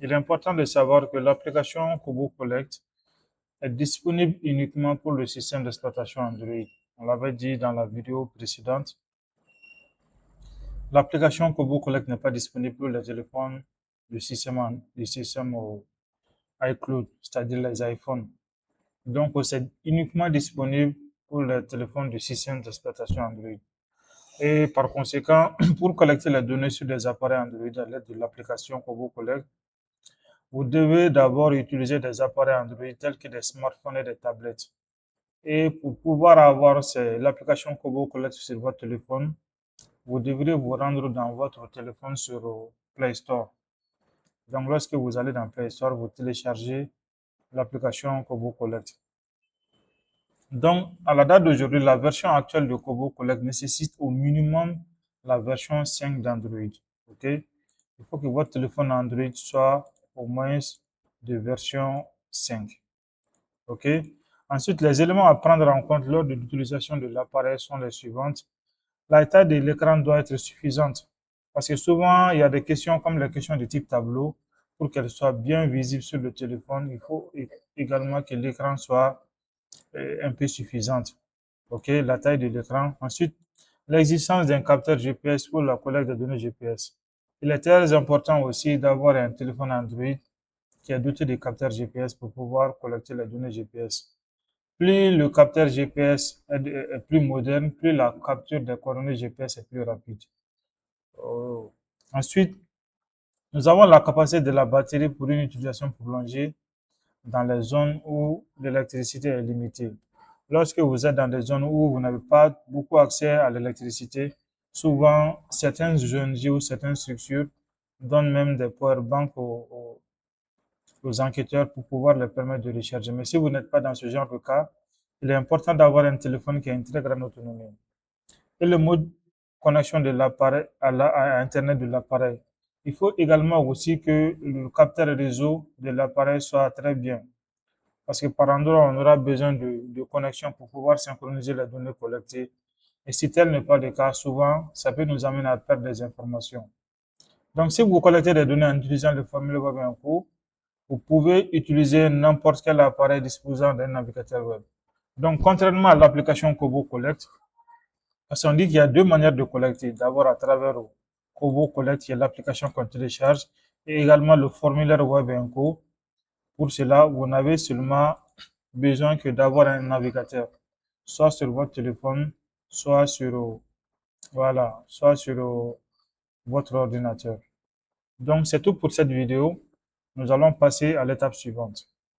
Il est important de savoir que l'application Kobo Collect est disponible uniquement pour le système d'exploitation Android. On l'avait dit dans la vidéo précédente. L'application Kobo Collect n'est pas disponible pour les téléphones du système iCloud, c'est-à-dire les iPhones. Donc, c'est uniquement disponible pour les téléphones du système d'exploitation Android. Et par conséquent, pour collecter les données sur des appareils Android à l'aide de l'application Kobo Collect, vous devez d'abord utiliser des appareils Android tels que des smartphones et des tablettes. Et pour pouvoir avoir l'application Kobo Collect sur votre téléphone, vous devrez vous rendre dans votre téléphone sur Play Store. Donc, lorsque vous allez dans Play Store, vous téléchargez l'application Kobo Collect. Donc, à la date d'aujourd'hui, la version actuelle de Kobo Collect nécessite au minimum la version 5 d'Android. Ok? Il faut que votre téléphone Android soit au moins de version 5. Ok? Ensuite, les éléments à prendre en compte lors de l'utilisation de l'appareil sont les suivantes. La taille de l'écran doit être suffisante parce que souvent, il y a des questions comme les questions de type tableau. Pour qu'elles soient bien visibles sur le téléphone, il faut également que l'écran soit un peu suffisante. Ok, la taille de l'écran. Ensuite, l'existence d'un capteur GPS pour la collecte des données GPS. Il est très important aussi d'avoir un téléphone Android qui est doté de capteurs GPS pour pouvoir collecter les données GPS. Plus le capteur GPS est plus moderne, plus la capture des coordonnées GPS est plus rapide. Oh. Ensuite, nous avons la capacité de la batterie pour une utilisation prolongée dans les zones où l'électricité est limitée. Lorsque vous êtes dans des zones où vous n'avez pas beaucoup accès à l'électricité, souvent certaines ONG ou certaines structures donnent même des powerbanks aux enquêteurs pour pouvoir leur permettre de recharger. Mais si vous n'êtes pas dans ce genre de cas, il est important d'avoir un téléphone qui a une très grande autonomie. Et le mode connexion de l'appareil à Internet de l'appareil. Il faut également aussi que le capteur réseau de l'appareil soit très bien. Parce que par endroit, on aura besoin de connexion pour pouvoir synchroniser les données collectées. Et si tel n'est pas le cas, souvent, ça peut nous amener à perdre des informations. Donc, si vous collectez des données en utilisant le formulaire web info, vous pouvez utiliser n'importe quel appareil disposant d'un navigateur web. Donc, contrairement à l'application Kobo Collect, parce qu'on dit qu'il y a deux manières de collecter. D'abord, à travers Kobo Collect, qui est l'application qu'on télécharge, et également le formulaire web info. Pour cela, vous n'avez seulement besoin que d'avoir un navigateur, soit sur votre téléphone, soit sur, voilà, soit sur votre ordinateur. Donc, c'est tout pour cette vidéo. Nous allons passer à l'étape suivante.